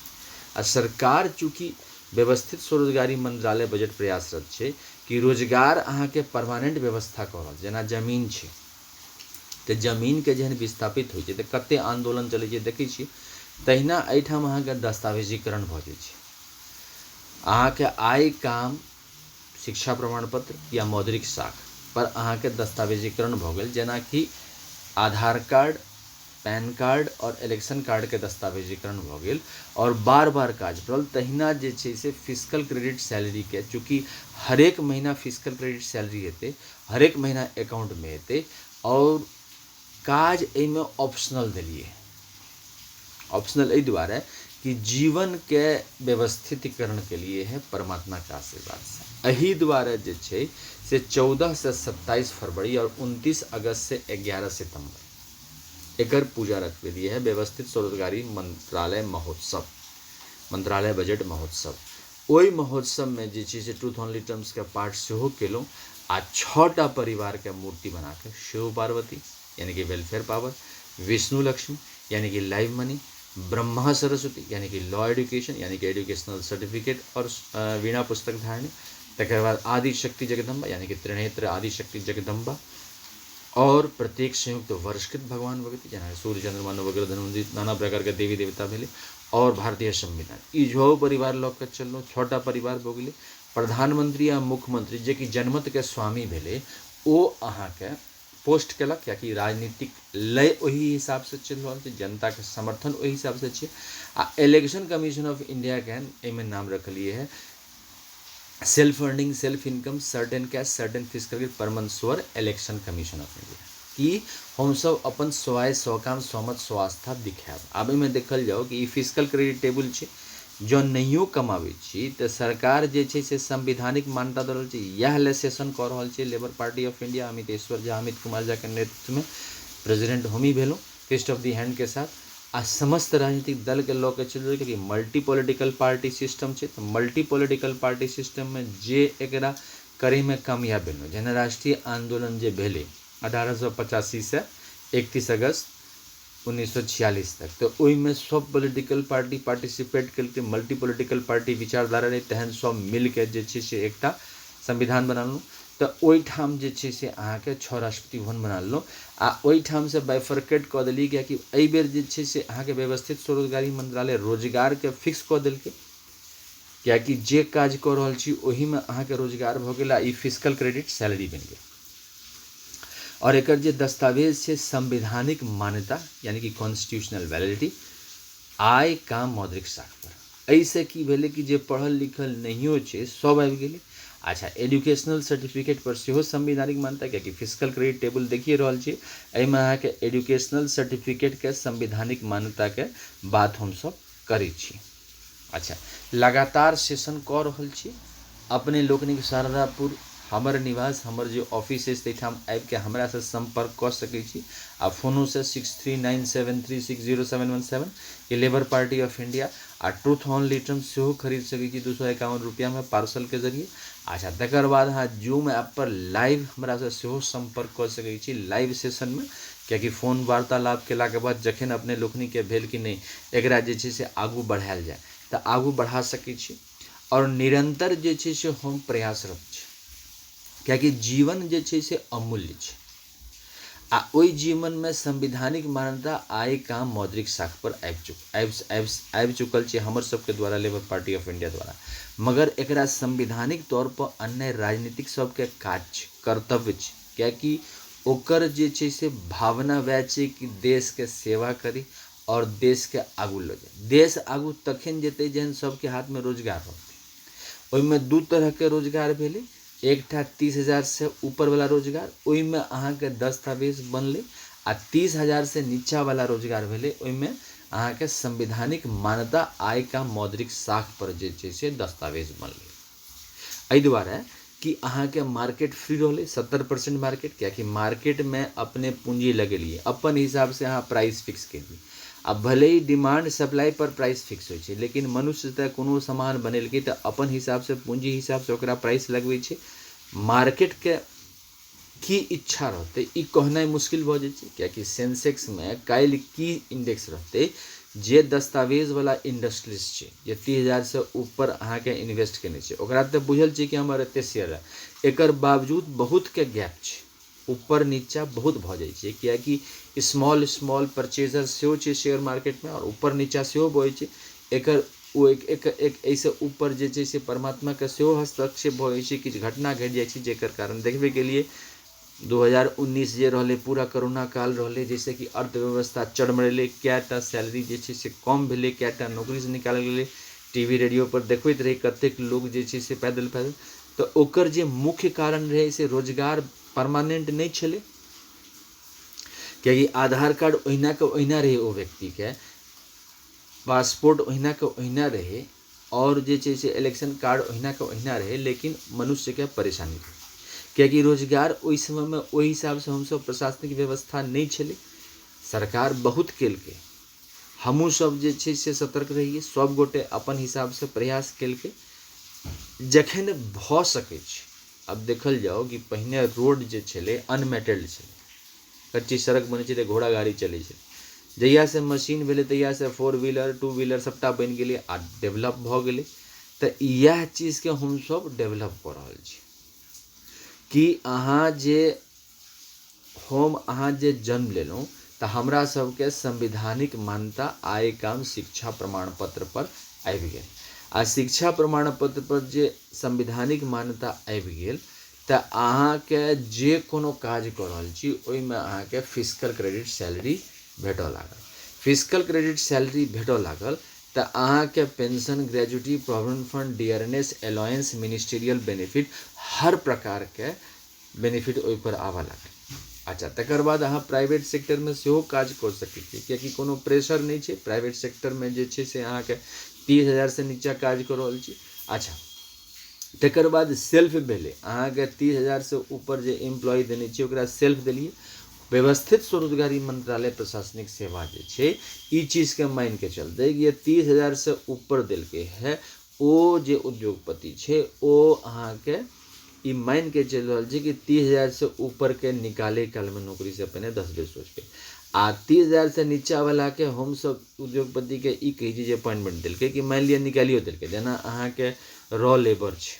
[SPEAKER 1] आ सरकार चूँकि व्यवस्थित स्वरोजगारी मंत्रालय बजट प्रयासरत छै कि रोजगार अहाँके परमानेंट व्यवस्था करत। जेना जमीन छै तऽ जमीन के जहन विस्थापित होइ छै तऽ कते आंदोलन चलै छै देखै छियै, तहिना एहिठाम अहाँके दस्तावेजीकरण भऽ जाइ छै। अहाँके आय काम शिक्षा प्रमाण पत्र या मौद्रिक साख पर अहाँके दस्तावेजीकरण भऽ गेल, जेना कि आधार कार्ड, पैन कार्ड और इलेक्शन कार्ड के दस्तावेजीकरण भऽ गेल और बार बार काज पड़ल। तहिना जे छै से फिजिकल क्रेडिट सैलरी के, चूँकि हरेक महीना फिजिकल क्रेडिट सैलरी हेतै, हरेक महीना अकाउंट में हेतै, और काज एहिमे ऑप्शनल देलिए। ऑप्शनल एहि दुआरे कि जीवन के व्यवस्थितीकरण के लिए है परमात्मा के आशीर्वाद से। एही द्वारा जे छै से 14 से 27 फरवरी और 29 अगस्त से 11 सितंबर एकर पूजा रखवे दिए है व्यवस्थित स्वरोजगारी मंत्रालय महोत्सव, मंत्रालय बजट महोत्सव। ओई महोत्सव में जे छै से ट्रूथ ओनली टर्म्स के पाठ सेहो केलहुँ आ 6टा परिवार के मूर्ति बना के शिव पार्वती यानी कि वेलफेयर पावर, विष्णु लक्ष्मी यानी कि लाइव मनी, ब्रह्मा सरस्वती यानी कि लॉ एजुकेशन यानी कि एजुकेशनल सर्टिफिकेट और वीणा पुस्तक धारणी, तकर बाद आदि शक्ति जगदम्बा यानी कि त्रिनेत्र आदि शक्ति जगदम्बा और प्रत्येक संयुक्त वर्षकृत भगवान भगवती जहाँ सूर्य चंद्रमा नवग्रह धनुंजी नाना प्रकार के देवी देवता भेले और भारतीय संविधान ई जो परिवार लग के चललो। 6टा परिवार हो गेले। प्रधानमंत्री या मुख्यमंत्री जे कि जनमत के स्वामी भेले ओ अहाँ के पोस्ट केलक, कियाकि राजनीतिक लय वही हिसाब से चल रहा है, जनता के समर्थन वही हिसाब से छै। आ इलेक्शन कमीशन ऑफ इंडिया के एमे नाम रखलिए है self earning self income certain cash certain physical per month स्वर इलेक्शन कमीशन ऑफ इंडिया कि हम सब अपन स्वयं स्वकाम स्वमत स्वास्था दिखाब। आब में देखल जाओ कि फिजिकल क्रेडिट टेबल छै जो नहियो कमावे छी तो सरकार जे छै से संवैधानिक मान्यता दे रहल छै। यह ले सेशन कर रहल छै Labour party of India Amiteshwar Jha Amit Kumar Jha के नेतृत्व में प्रेसिडेंट हम ही भेलूँ फिस्ट ऑफ दी हैंड के साथ। आ समस्त राजनीतिक दल के लऽ के चल रही कि मल्टी पॉलिटिकल पार्टी सिस्टम छै। तो मल्टी पॉलिटिकल पार्टी सिस्टम में जे एकरा करे में कामयाब भेलौ, जेना राष्ट्रीय आंदोलन जे भेले 1885 से 31 अगस्त 1946 तक, तो ओहि में सब पॉलिटिकल पार्टी पार्टिसिपेट कल, मल्टी पॉलिटिकल पार्टी विचारधारा रहे, तहन सब मिल के जे छै से एकटा संविधान बनालू। तो ओहिठाम जे छै से अहाँके 6 राष्ट्रपति भवन बना लेलहुँ आ ओहिठाम से बाइफर्केट कऽ देली, कियाकि एहि बेर जे छै से अहाँके व्यवस्थित स्वरोजगारी मंत्रालय रोजगार के फिक्स कऽ देलकै, कियाकि जे काज कऽ रहल छी ओही में अहाँके रोजगार भऽ गेल आ ई फिजिकल क्रेडिट सैलरी बनि गेल। और एकर जे दस्तावेज छै संवैधानिक मान्यता यानी कि कॉन्स्टिट्यूशनल वैलिडिटी आय काम मौद्रिक साख पर। ऐसे की भेले कि जे पढ़ल लिखल नहियो छै सब आबि गेलै। अच्छा, एजुकेशनल सर्टिफिकेट पर सेहो संवैधानिक मान्यता, कियाकि फिजिकल क्रेडिट टेबल देखिए रहल छी एहिमे अहाँके एजुकेशनल सर्टिफिकेट के संवैधानिक मान्यता के बात हम सब करै छी। अच्छा, लगातार सेशन कऽ रहल छी अपने लोकनिक शारदापुर हमर निवास हमर जो ऑफिस है ताहिठाम आबि के हमरा से संपर्क कऽ सकै छी। आ फोनो से 6397360717 के लेबर पार्टी ऑफ इंडिया आ ट्रूथ ओनली टर्म्स सेहो खरीद सकै छी 251 रुपया में पार्सल के जरिए। अच्छा, तकर बाद अहाँ जूम ऐप पर लाइव हमरा से सेहो संपर्क कऽ सकै छी लाइव सेशन में, कियाकि फोन वार्तालाप केला के बाद जखन अपने लोकनि के भेल कि नहीं एकरा जे छै से आगू बढ़ायल जाए तऽ आगू बढ़ा सकै छी। और निरंतर जे छै से हम प्रयासरत छी, कियाकि जीवन जे छै से अमूल्य छै आ ओहि जीवन में संवैधानिक मान्यता आय काम मौद्रिक साख पर आबि चुकल छै हमर सबके द्वारा लेबर पार्टी ऑफ इंडिया द्वारा। मगर एकरा संवैधानिक तौर पर अन्य राजनीतिक सबके काज छै, कर्तव्य छै, कियाकि ओकर जे छै से भावना वएह छै कि देश के सेवा करी और देश के आगू लऽ जाए। देश आगू तखन जेतै जहन सबके हाथ में रोजगार रहतै। ओहिमे दू तरह के रोजगार भेलै, एकटा 30,000 से ऊपर वाला रोजगार ओहिमे अहाँके दस्तावेज बनले आ 30,000 से नीचा वाला रोजगार भेले ओहिमे अहाँके संवैधानिक मान्यता आय का मौद्रिक साख पर जे छै से दस्तावेज बनले। एहि दुआरे कि अहाँके मार्केट फ्री रहले 70% मार्केट, कियाकि मार्केट में अपने पूंजी लगेलिए अपन हिसाब से अहाँ प्राइस फिक्स केलिए। अब भले ही डिमांड सप्लाई पर प्राइस फिक्स होइ छै, लेकिन मनुष्य तऽ कोनो सामान बनेलकै तऽ अपन हिसाब से पूंजी हिसाब से ओकरा प्राइस लगबै छै। मार्केट के की इच्छा रहते ई कहनाइ मुश्किल भऽ जाइ छै, कियाकि सेंसेक्स में काल्हि की इंडेक्स रहते जे दस्तावेज वाला इंडस्ट्रीज छै जे 30,000 से ऊपर अहाँके इन्वेस्ट केने छै ओकरा तऽ बुझल छै कि हमर एते शेयर है, एकर बावजूद बहुत के गैप छै, ऊपर नीचा बहुत भऽ जाइ छै, कियाकि स्मॉल परचेजर सेहो छै शेयर मार्केट में और ऊपर नीचा सेहो होइ छै। एकर ओ एक ऐसे ऊपर जे छै से परमात्मा के सेहो हस्तक्षेप भऽ जाइ छै, किछु घटना घटि जाइ छै जेकर कारण देखबे के लिए 2019 जे रहले पूरा कोरोना काल रहले, जैसे कि अर्थव्यवस्था चरमरेले, कैटा सैलरी जे छै से कम भेले, कैटा नौकरी से निकालल गेले, टीवी रेडियो पर देखबैत रही कतेक लोग जे छै से पैदल तो ओकर जे मुख्य कारण रहे से रोजगार परमानेंट नहीं छले, कियाकि आधार कार्ड ओहिना के ओहिना रहे ओ व्यक्ति के पासपोर्ट ओहिना के ओहिना रहे और जे छै से इलेक्शन कार्ड ओहिना के ओहिना रहे, लेकिन मनुष्य के परेशानी रहे, कियाकि रोजगार ओहि समय में ओहि हिसाब से हमसब प्रशासनिक व्यवस्था नहीं छलै। सरकार बहुत केलकै, हमहूँ सब जे छै से सतर्क रहिए, सब गोटे अपन हिसाब से प्रयास केलकै जखन भऽ सकै छै। अब देखल जाओ कि पहिने रोड जे छलै अनमेटेड छलै, कच्ची सड़क बनै छै तऽ घोड़ा गाड़ी चलै छै। जहिया से मशीन भेलै तहिया से 4 व्हीलर 2 व्हीलर सबटा बनि गेलै आ डेवलप भऽ गेलै। तऽ इएह चीजके हमसब डेवलप कऽ रहल छी कि अहाँ जे जन्म लेलहुँ तऽ हमरा सबके संविधानिक मान्यता आय काम शिक्षा प्रमाण पत्र पर आबि गेल। आ शिक्षा प्रमाण पत्र पर जे संविधानिक मान्यता आबि गेल तऽ अहाँके जे कोनो काज कऽ रहल छी ओहिमे अहाँके फिजिकल क्रेडिट सैलरी भेटऽ लागल। फिजिकल क्रेडिट सैलरी भेटऽ लागल तऽ अहाँके pension, gratuity, provident fund, dearness, allowance, ministerial benefit, हर प्रकार के बेनिफिट ओहि पर आबऽ लागल। अच्छा, तकर बाद अहाँ प्राइवेट सेक्टर में सेहो काज कऽ सकै छी, कियाकि कोनो प्रेशर नहीं छै। प्राइवेट सेक्टर में जे छै से अहाँके 30,000 से नीचा काज कऽ रहल छी। अच्छा, तकर बाद सेल्फ भेलै, अहाँके 30,000 से ऊपर जे एम्प्लॉय देने छियै ओकरा सेल्फ देलिए। व्यवस्थित स्वरोजगारी मंत्रालय प्रशासनिक सेवा जे छै ई चीज के मान के चलते कि 30,000 से ऊपर देलकै है, ओ जे उद्योगपति छै ओ अहाँके ई मान के चल रहल छै कि 30,000 से ऊपर के निकाले काल में नौकरी से पहले 10 बेर सोचबै। आ 30,000 से नीचा वाला के हम सब उद्योगपति के ई कही छी जे अपॉइंटमेंट देलकै कि मान लिअ निकालियो देलकै। जेना अहाँके रॉ लेबर छै,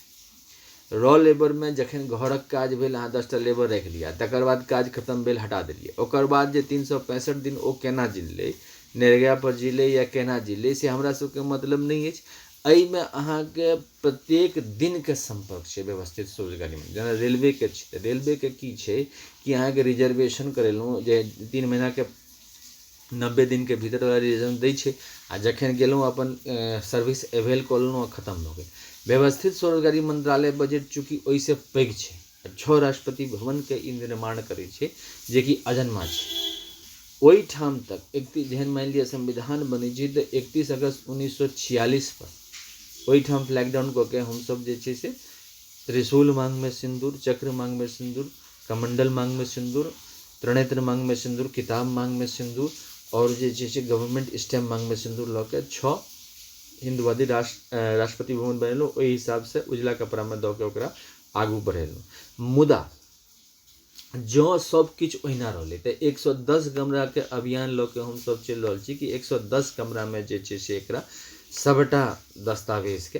[SPEAKER 1] रॉ लेबर में जखन घरक काज भेल अहाँ 10टा लेबर राखि लिअ, तकर बाद काज खत्म भेल हटा देलिए, ओकर बाद जे 365 दिन ओ केना जिलै, नरेगा पर जिलै या केना जिलै से हमरा सबके मतलब नहीं अछि। एहिमे अहाँके प्रत्येक दिन के संपर्क छै व्यवस्थित स्वरोजगारी में। जेना रेलवे के छै, रेलवे के की छै कि अहाँके रिजर्वेशन करेलहुँ जे 3 महीना के 90 दिन के भीतर वाला रिजर्वेशन दै छै, आ जखन गेलहुँ अपन सर्विस अवेल कऽ लेलहुँ खत्म भऽ गेल। व्यवस्थित स्वरोजगारी मंत्रालय बजट चूँकि ओहिसे पैघ छै, 6 राष्ट्रपति भवन के ई निर्माण करै छै जेकि अजन्मा छै। ओहिठाम तक 31 जेहन मान लिअ संविधान बनै छै तऽ 31 अगस्त 1946 पर ओहिठाम फ्लैग डाउन कऽ के हमसब जे छै से त्रिशूल मांग में सिंदूर, चक्र मांग में सिंदूर, कमंडल मांग में सिंदूर, त्रिनेत्र मांग में सिंदूर, किताब मांग में सिंदूर और जे छै से गवर्नमेंट स्टैम्प मांग में सिंदूर लऽ के 6 हिंदवादी राष्ट्रपति भवन बनेलहुँ। ओहि हिसाब से उजला कपड़ा में दऽ के ओकरा आगू बढ़ेलहुँ। मुदा जँ सब किछु ओहिना रहलै तऽ 110 कमरा के अभियान लऽ के हमसब चलि रहल छी कि 110 कमरा में जे छै से एकरा सबटा दस्तावेज के,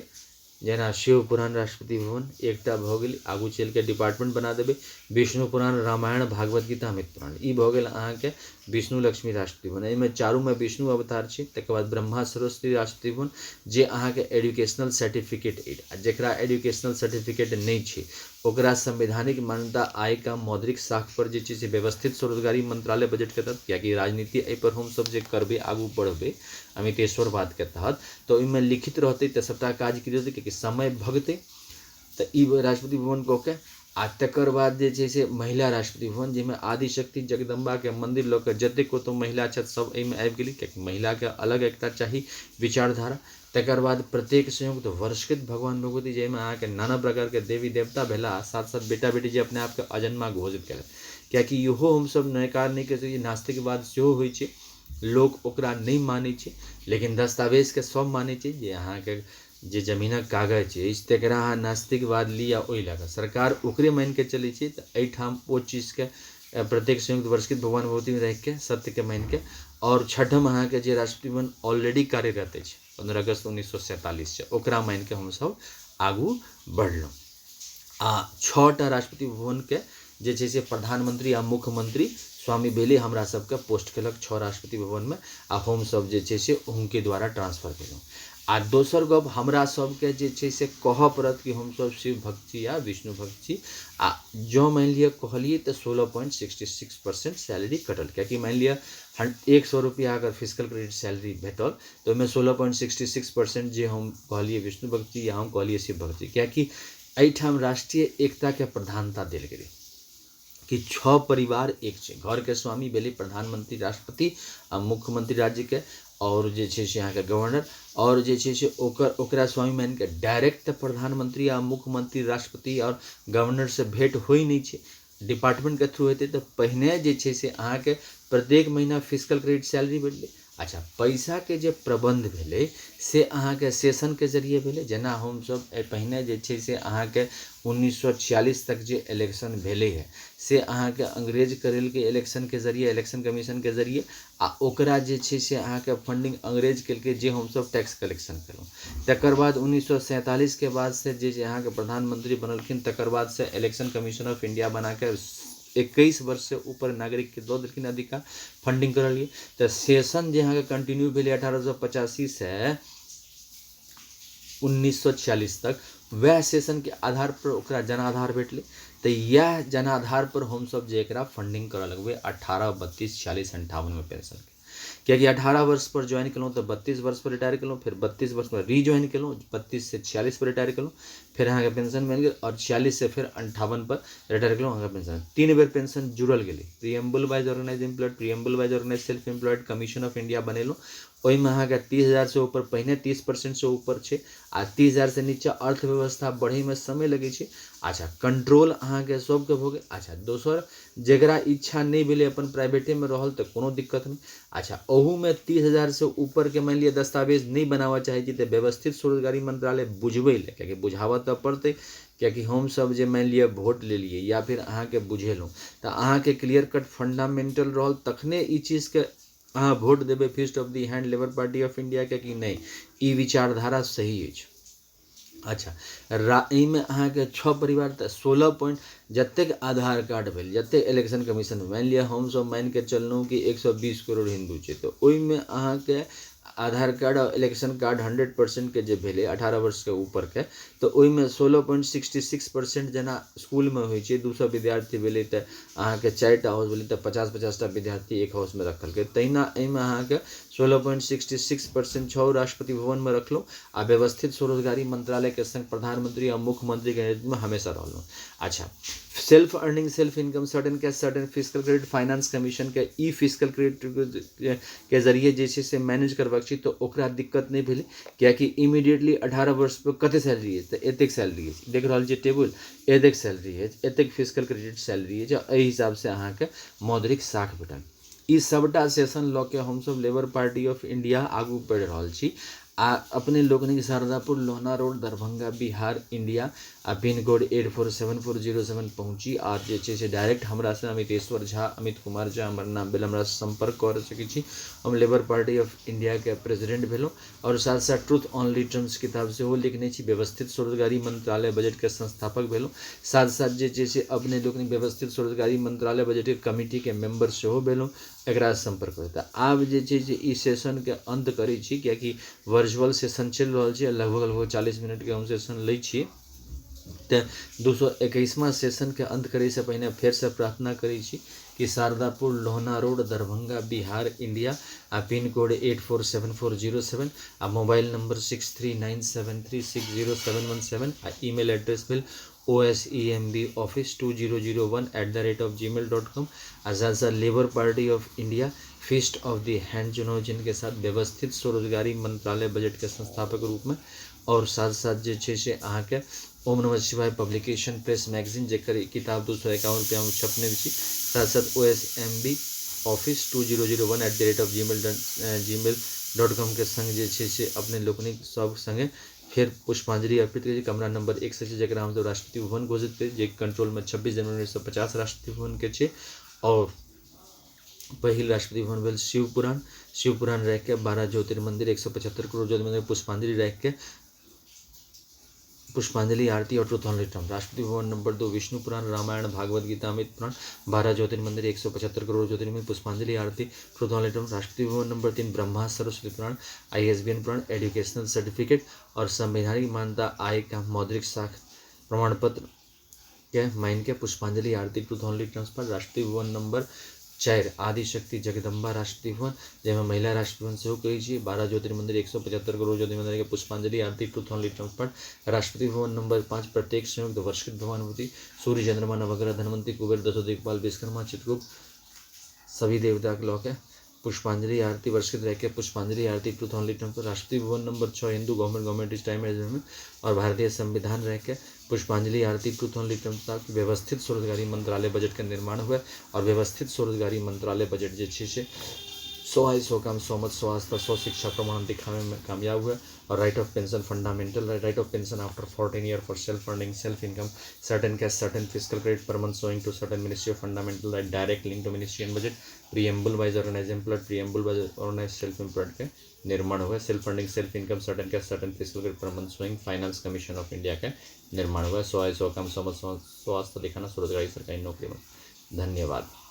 [SPEAKER 1] जेना शिव पुराण राष्ट्रपति भवन एकटा भऽ गेल, आगू चलि के डिपार्टमेंट बना देबै। विष्णु पुराण, रामायण, भागवत गीता, अमित पुराण, ई भऽ गेल अहाँके विष्णु लक्ष्मी राष्ट्रपति भवन। एहिमे चारू में विष्णु अवतार छै। तकर बाद ब्रह्मा सरस्वती राष्ट्रपति भवन जे अहाँके एजुकेशनल सर्टिफिकेट अछि, आ जेकरा एजुकेशनल सर्टिफिकेट नहीं छै ओकरा संवैधानिक मान्यता आय का मौद्रिक साख पर जे छै से व्यवस्थित स्वरोजगारी मंत्रालय बजट के तहत, कियाकि राजनीति एहि पर हमसब जे करबै आगू बढ़बै अमितेश्वरवाद के तहत, तऽ ओहिमे लिखित रहतै तऽ सबटा काज क्लियर हेतै, कियाकि समय भगतै। तऽ ई राष्ट्रपति भवन कऽ के आ तकर बाद जे छै से महिला राष्ट्रपति भवन जाहिमे आदिशक्ति जगदम्बा के मंदिर लऽ के जतेक ओतऽ महिला छथि सब एहिमे आबि गेलै, कियाकि महिला के अलग एकटा चाही विचारधारा। तकर बाद प्रत्येक संयुक्त वर्षकृत भगवान भगवती जाहिमे अहाँके नाना प्रकार के देवी देवता भेला, साथ साथ बेटा बेटी जे अपने आप के अजन्मा घोषित केलक, कियाकि इहो हमसब नकार नहीं कहि सकै। नास्तिकवाद सेहो होइ छै, लोक ओकरा नहीं मानै छै, लेकिन दस्तावेज के सब मानै छै। जे अहाँके जे जमीनक कागज अछि तकरा अहाँ नास्तिकवाद ली आ ओहि लऽ कऽ सरकार ओकरे मान के चलै छै। तऽ एहिठाम ओ चीज के प्रत्येक संयुक्त वर्षकृत भगवान भगवती में राखि के सत्य के मान के, और छठम अहाँके जे राष्ट्रपति भवन ऑलरेडी कार्यरत अछि 15 अगस्त 1947 से ओकरा मान के हमसब आगू बढ़लहुँ। आ 6टा राष्ट्रपति भवन के जे छै से प्रधानमंत्री आ मुख्यमंत्री स्वामी बेले हमरा सबके पोस्ट केलक 6 राष्ट्रपति भवन में, आ हम सब जे छै से हुनके द्वारा ट्रांसफर केलहुँ। आ दोसर गप हमरा सबके जे छै से कहऽ पड़त कि हमसब शिव भक्त छी या विष्णु भक्त छी। आ जँ मान लिअ कहलिए तऽ 16.66% सैलरी कटल, कियाकि मान लिअ 100 रुपया अगर फिजिकल क्रेडिट सैलरी भेटल तऽ ओहिमे 16.66% जे हम कहलिए विष्णु भक्त छी या हम कहलिए शिव भक्त छी, कियाकि एहिठाम राष्ट्रीय एकता के प्रधानता देल गेलै कि 6 परिवार एक छै। घर के स्वामी भेलै प्रधानमंत्री राष्ट्रपति आ मुख्यमंत्री राज्य के, और जे छे से अहाँके गवर्नर और जे छे से ओकरा स्वामी मान के डायरेक्ट प्रधानमंत्री आ मुख्यमंत्री राष्ट्रपति और गवर्नर से भेंट होइ नहीं छे, डिपार्टमेंट के थ्रू हेतै। तो पहिने जे छे से अहाँके प्रत्येक महीना फिजिकल क्रेडिट सैलरी भेटलै। अच्छा, पैसा के जे प्रबंध भेलै से अहाँके सेशन के जरिए भेलै। जेना हमसब पहिने जे छे से अहाँके 1946 तक जे इलेक्शन भेलै है से अहाँके अंग्रेज करेलकै इलेक्शन के जरिए, इलेक्शन कमीशन के जरिए, आ ओकरा जे छे से अहाँके फंडिंग अंग्रेज केलकै, जे हमसब टैक्स कलेक्शन केलहुँ। तकर बाद 1947 के बाद से जे अहाँके प्रधानमंत्री बनलखिन, तकर बाद से इलेक्शन कमीशन ऑफ इंडिया बना के 21 वर्ष से ऊपर नागरिक के दऽ देलखिन अधिकार फंडिंग करऽ लिए। तो सेशन जे अहाँके कंटिन्यू भेलै 1885 से 1946 तक, वह सेशन के आधार पर ओकरा जनाधार भेटलै। तो यह जनाधार पर हम सब जे एकरा फंडिंग करऽ लगबै 18, 32, 46, 58 में पेंशन के। कियाकि 18 वर्ष पर ज्वाइन केलहुँ तो 32 वर्ष पर रिटायर केलहुँ, फिर 32 वर्ष पर रीज्वाइन केलहुँ, 32 से 46 पर रिटायर केलहुँ, फिर अहाँके पेंशन मिल गेल, और 46 से फिर 58 पर रिटायर केलहुँ अहाँके पेंशन। 3 बेर पेंशन जुड़ल गेलै। Preamble wise organize employed, preamble wise organize self employed, commission of India बनेलहुँ। ओहिमे अहाँके 30,000 से ऊपर पहिने 30% से ऊपर छै, आ 30,000 से नीचा अर्थव्यवस्था बढ़े में समय लगे छै। अच्छा, कंट्रोल अहाँके सबके भऽ गेल। अच्छा, दोसर जकरा इच्छा नहीं भेलै अपन प्राइवेटे में रहल तो कोनो दिक्कत नहीं। अच्छा, ओहू में 30,000 से ऊपर के मान लिअ दस्तावेज नहीं बनाबऽ चाहै छी तो व्यवस्थित स्वरोजगारी मंत्रालय बुझबै ले, कियाकि बुझाबऽ तऽ पड़तै, कियाकि हम सब जे मान लिअ वोट लेलिए या फिर अहाँके बुझेलहुँ तो अहाँके क्लियर कट फंडामेंटल रहल, तखने ई चीज के अहाँ वोट देबै feast of the hand labour party of India के, कि नहीं ई विचारधारा सही अछि। अच्छा, एहिमे अहाँके 6 परिवार तऽ 16 पॉइंट जतेक आधार कार्ड भेल, जतेक इलेक्शन कमीशन, मानि लिअ हमसब मानि के चललहुँ कि 120 करोड़ हिंदू छै, तो ओहिमे अहाँके आधार कार्ड और इलेक्शन कार्ड 100% के जे भेलै 18 वर्ष के ऊपर के, तो ओहिमे 16.66% जेना स्कूल में होइ छै, 200 विद्यार्थी भेलै तऽ अहाँके 4टा हाउस भेलै तऽ 50-50टा विद्यार्थी एक हाउस में रखलकै। तहिना एहिमे अहाँके 16.66% 6 राष्ट्रपति भवन में रखलहुँ, आ व्यवस्थित स्वरोजगारी मंत्रालय के संग प्रधानमंत्री और मुख्यमंत्री के नेतृत्व में हमेशा रहलहुँ। अच्छा, self earning self income certain cash certain physical credit finance commission के ई फिजिकल क्रेडिट के जरिए जे छै से मैनेज करबाक छै, तो ओकरा दिक्कत नहीं भेलै, कियाकि इमीडिएटली 18 वर्ष पर कते सैलरी अछि तऽ एतेक सैलरी अछि, देख रहल छियै टेबुल, एतेक सैलरी अछि, एतेक फिजिकल क्रेडिट सैलरी अछि, एहि हिसाब से अहाँके मौद्रिक साख भेटल। ई सबटा सेशन लऽ के हमसब लेबर पार्टी ऑफ इंडिया आगू बढ़ि रहल छी। आ अपने लोकनिक शारदापुर लोहना रोड दरभंगा बिहार इंडिया आ पिन कोड 847407 पहुँची, और जे छै से डायरेक्ट हमरा से अमितेश्वर झा, अमित कुमार झा हमर नाम भेल, हमरा संपर्क कर सकै छी। हम लेबर पार्टी ऑफ इंडिया के प्रेसिडेंट भेलहुँ, और साथ साथ ट्रूथ ऑन रिटर्न्स किताब सेहो लिखने छी। व्यवस्थित स्वरोजगारी मंत्रालय बजट के संस्थापक भेलहुँ, साथ साथ जे छै से अपने लोकनिक व्यवस्थित स्वरोजगारी मंत्रालय बजट के कमिटी के मेंबर सेहो भेलहुँ। एकरा संपर्क होता आब जे छै से ई सेशन के अंत करै छी, कियाकि वर्चुअल सेशन चलि रहल छै, लगभग 40 मिनट के हम सेशन लै छी। तो 221वां सेशन के अंत करे से पहले फिर से प्रार्थना करै छी कि शारदापुर लोहना रोड दरभंगा बिहार इंडिया आ पिन कोड 847407 आ मोबाइल नंबर 6397360717 आ ईमेल एड्रेस भेल osemb office2001@gmail.com। साथ labour party of India feast of the hand चुनाव जिनके साथ व्यवस्थित स्वरोजगारी मंत्रालय बजट के संस्थापक रूप में, और साथ साथ जे छै से अहाँके ओम नमः शिवाय पब्लिकेशन प्रेस मैगजीन जेकर किताब 251 रुपया में छपने छी। साथ साथ osemb office2001@gmail.com के संग जे छै से अपने लोकनिक सब संगे फिर पुष्पांजलि अर्पित करै छी। कमरा नंबर 1 से जकरा हम राष्ट्रपति भवन घोषित करै जे कंट्रोल में 26 जनवरी 1950 राष्ट्रपति भवन के छै। और पहिल राष्ट्रपति भवन भेल शिवपुराण रह के 12 ज्योतिर्मंदिर 175 करोड़ ज्योतिर्मंदिर पुष्पांजलि रह के पुष्पांजलि आरती और truth on return. Rashtrapati Bhavan number 2 Vishnu पुराण रामायण भागवत गीता अमृत पुराण 12 ज्योतिर्मंदिर 175 करोड़ ज्योतिर्मंदिर पुष्पांजलि आरती truth on return. Rashtrapati Bhavan number 3 Brahma Saraswati Purana ISBN Purana educational certificate और संवैधानिक मान्यता आय का मौद्रिक साख प्रमाण पत्र के माइन के पुष्पांजलि आरती ट्रूथ ऑन रिटर्न पर। राष्ट्रपति भवन नंबर 4 आदिशक्ति जगदम्बा राष्ट्रपति भवन जैमें महिला राष्ट्रपति भवन सेहो कहै छी। 12 ज्योतिर्मंदिर 175 करोड़ ज्योतिर्मंदिर के पुष्पांजलि आरती ट्रूथ ऑन रिटर्न पर। राष्ट्रपति भवन नंबर 5 प्रत्येक संयुक्त वर्षकृत भवानुभूति सूर्य चंद्रमा नवग्रह धनवंती कुबेर दशो दिक्पाल विश्वकर्मा चित्रगुप्त सभी देवता के लौ के पुष्पांजलि आरती वर्षित रह के पुष्पांजलि आरती ट्रूथ ऑनली टेम्पल राष्ट्रीय भवन नंबर 6 हिंदू गवर्नमेंट इस टाइम में और भारतीय संविधान रह के पुष्पांजलि आरती ट्रूथ ऑनली टेम्पल व्यवस्थित स्वरोजगारी मंत्रालय बजट का निर्माण हुआ और व्यवस्थित स्वरोजगारी मंत्रालय बजट जे 100 आय 100 काम 100 मत 100 आस्था 100 शिक्षा प्रमाण दिखाने में कामयाब हुआ और right of pension fundamental right of pension after 14 year for self funding self income certain cash certain physical credit per month sowing to certain ministry of fundamental right direct link to ministry and budget preamble wise organize employed preamble wise organize self employed के निर्माण हुआ self funding self income certain cash certain physical credit per month sowing finance commission of India का निर्माण हुआ 100 आय 100 काम 100 मत 100 आस्था दिखाना स्वरोजगारी सरकारी नौकरी में। धन्यवाद।